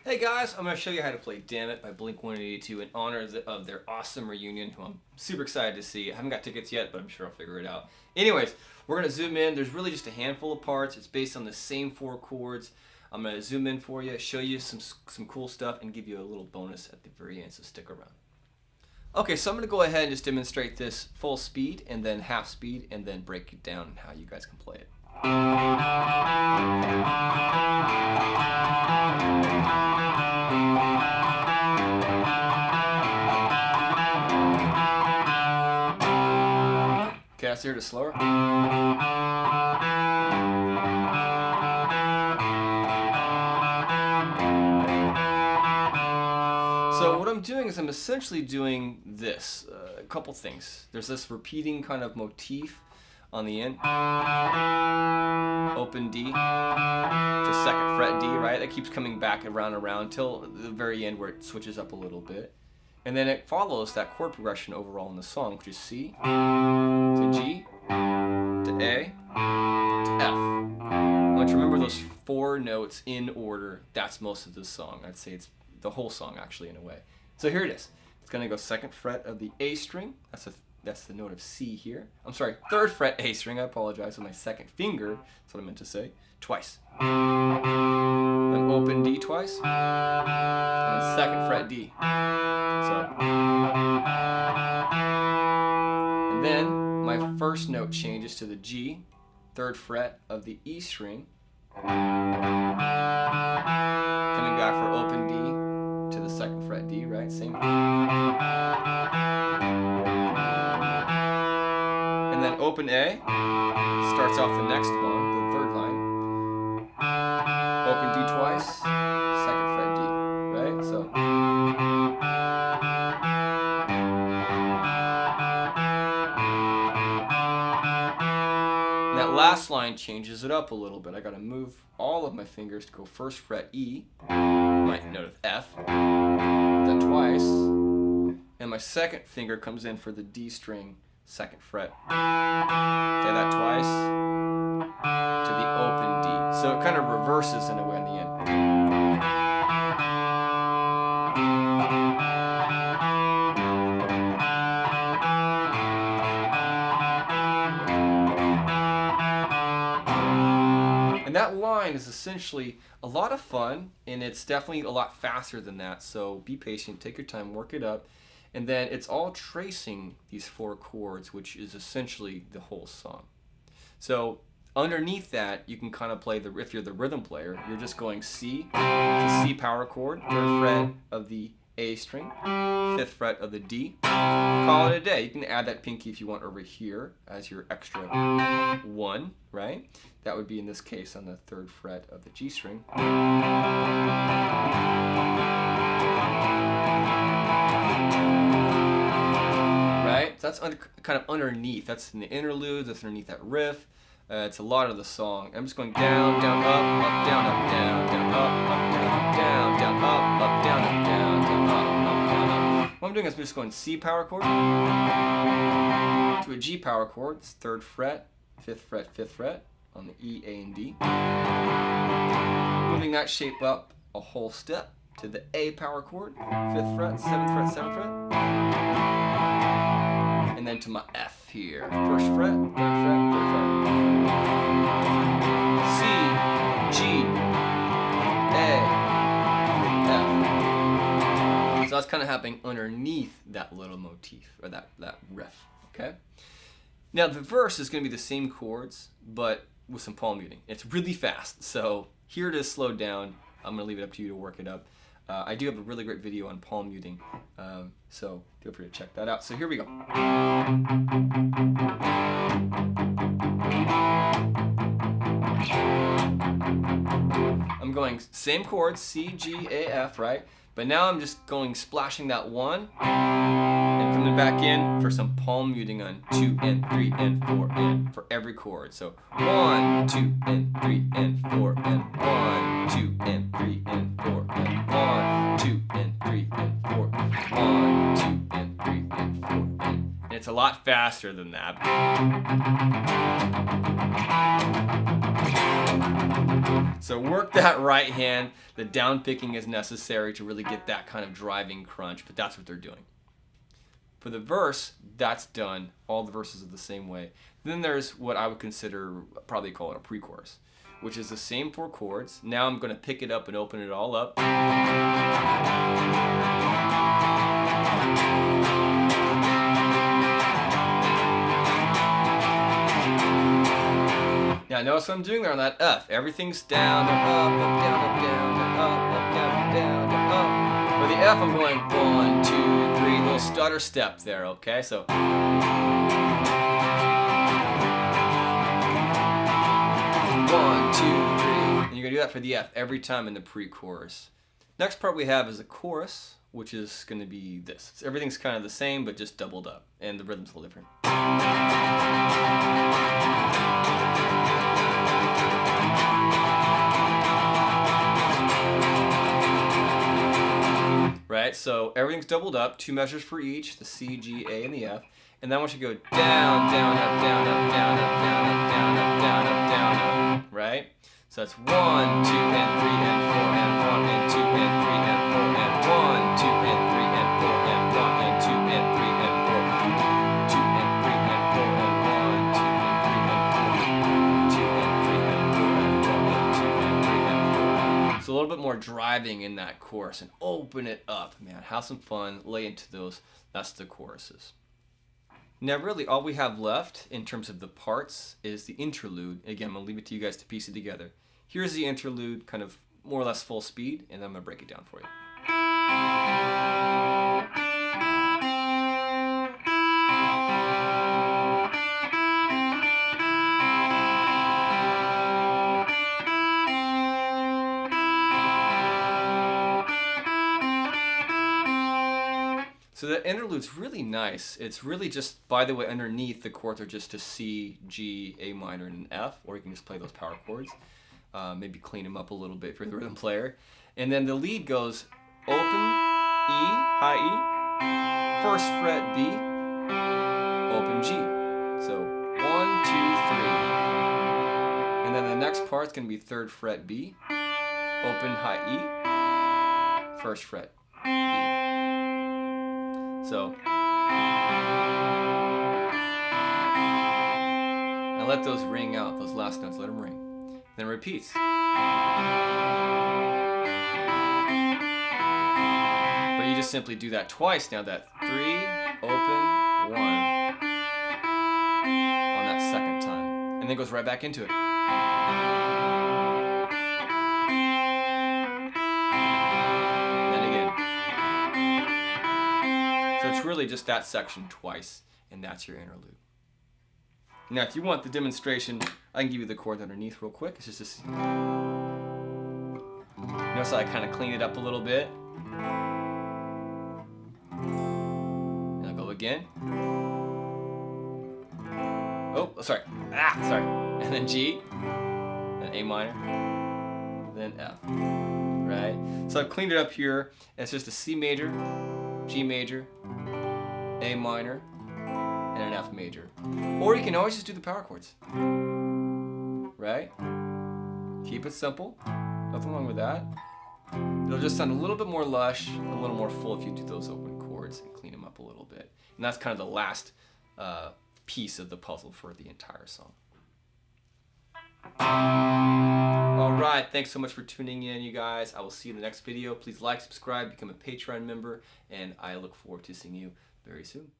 Hey guys, I'm going to show you how to play Dammit by Blink-182 in honor of their awesome reunion, who I'm super excited to see. I haven't got tickets yet, but I'm sure I'll figure it out. Anyways, we're going to zoom in. There's really just a handful of parts. It's based on the same 4 chords. I'm going to zoom in for you, show you some cool stuff, and give you a little bonus at the very end, so stick around. Okay, so I'm going to go ahead and just demonstrate this full speed, and then half speed, and then break it down and how you guys can play it. Okay, let's hear it slower. So what I'm doing is I'm essentially doing this, a couple things. There's this repeating kind of motif on the end. Open D to 2nd fret D, right? That keeps coming back around and around till the very end where it switches up a little bit. And then it follows that chord progression overall in the song, which is C to G to A to F. I want you to remember those 4 notes in order. That's most of the song. I'd say it's the whole song actually in a way. So here it is. It's going to go 2nd fret of the A string. That's the note of C here. I'm sorry, 3rd fret A string. I apologize with my 2nd finger. That's what I meant to say. Twice. Then open D twice. And then 2nd fret D. So. And then my first note changes to the G, 3rd fret of the E string. Coming back for open D to the 2nd fret D, right? Same. And then open A starts off the next one, the 3rd line. Open D twice, 2nd fret D, right? So. And that last line changes it up a little bit. I got to move all of my fingers to go 1st fret E, my note of F, that twice, and my 2nd finger comes in for the D string, 2nd fret. Okay, that twice to the open D. So it kind of reverses in a way in the end. And that line is essentially a lot of fun, and it's definitely a lot faster than that. So be patient, take your time, work it up. And then it's all tracing these 4 chords, which is essentially the whole song. So underneath that, you can kind of play if you're the rhythm player, you're just going C, it's a C power chord, 3rd fret of the A string, 5th fret of the D. Call it a day. You can add that pinky if you want over here as your extra 1, right? That would be in this case on the 3rd fret of the G string. That's kind of underneath. That's in the interlude. That's underneath that riff. It's a lot of the song. I'm just going down, down, up, down, up, down, down, up, down, down, up, down, up, down, down, up, down, up. What I'm doing is I'm just going C power chord to a G power chord. It's 3rd fret, 5th fret, 5th fret on the E, A, and D. Moving that shape up a whole step to the A power chord, 5th fret, 7th fret, 7th fret. And then to my F here. 1st fret, 3rd fret, 3rd fret. C, G, A, F. So that's kind of happening underneath that little motif, or that riff, okay? Now the verse is going to be the same chords, but with some palm muting. It's really fast, so here it is slowed down. I'm going to leave it up to you to work it up. I do have a really great video on palm muting, so feel free to check that out. So here we go. I'm going same chords, C, G, A, F, right? But now I'm just going splashing that 1 and coming back in for some palm muting on 2 and 3 and 4 and for every chord. So 1, 2 and 3 and 4 and 1, 2 and 3 and 4 and 1, 2 and 3 and 4, 1, It's a lot faster than that. So work that right hand. The down picking is necessary to really get that kind of driving crunch, but that's what they're doing. For the verse, that's done. All the verses are the same way. Then there's what I would consider, probably call it a pre-chorus, which is the same 4 chords. Now I'm going to pick it up and open it all up. Now notice what I'm doing there on that F. Everything's down, up, up, down, up, down, up, down, down, up. For the F, I'm going 1, 2, 3, little stutter step there, okay? So 1, 2, 3. And you're gonna do that for the F every time in the pre-chorus. Next part we have is a chorus, which is gonna be this. Everything's kind of the same, but just doubled up, and the rhythm's a little different. Right, so everything's doubled up, 2 measures for each, the C, G, A, and the F. And then I want you to go down, down, up, down, up, down, up, down, up, down, up, down, up, down, up, right? So that's 1, 2, and 3, and 4, and 1, and 2, and 3, and 4, and 1, 2, and 3, and 4, and 1, and 2, and 3, and 4, 2, and 3, and 4, and 1, 2, and 3, and 4, 2, and 3, and 4, and 1, and 2, and 3, and 4. So a little bit more driving in that chorus and open it up, man. Have some fun, lay into those. That's the choruses. Now really all we have left in terms of the parts is the interlude. Again, I'm gonna leave it to you guys to piece it together. Here's the interlude, kind of more or less full speed, and then I'm gonna break it down for you. So that interlude's really nice. It's really just, by the way, underneath the chords are just a C, G, A minor, and an F, or you can just play those power chords. Maybe clean them up a little bit if you're the rhythm player. And then the lead goes open, E, high E, 1st fret B, open G. So 1, 2, 3. And then the next part's gonna be 3rd fret B, open high E, 1st fret B. So, and let those ring out, those last notes, let them ring. Then repeats. But you just simply do that twice now, that 3, open, 1, on that second time. And then goes right back into it. So it's really just that section twice, and that's your interlude. Now, if you want the demonstration, I can give you the chords underneath real quick. It's just this. Notice how I kind of clean it up a little bit. And I'll go again. Oh, sorry. Sorry. And then G, then A minor, then F. Right? So I've cleaned it up here. It's just a C major, G major, A minor, and an F major. Or you can always just do the power chords. Right? Keep it simple. Nothing wrong with that. It'll just sound a little bit more lush, a little more full if you do those open chords and clean them up a little bit. And that's kind of the last piece of the puzzle for the entire song. Alright, thanks so much for tuning in, you guys. I will see you in the next video. Please like, subscribe, become a Patreon member, and I look forward to seeing you very soon.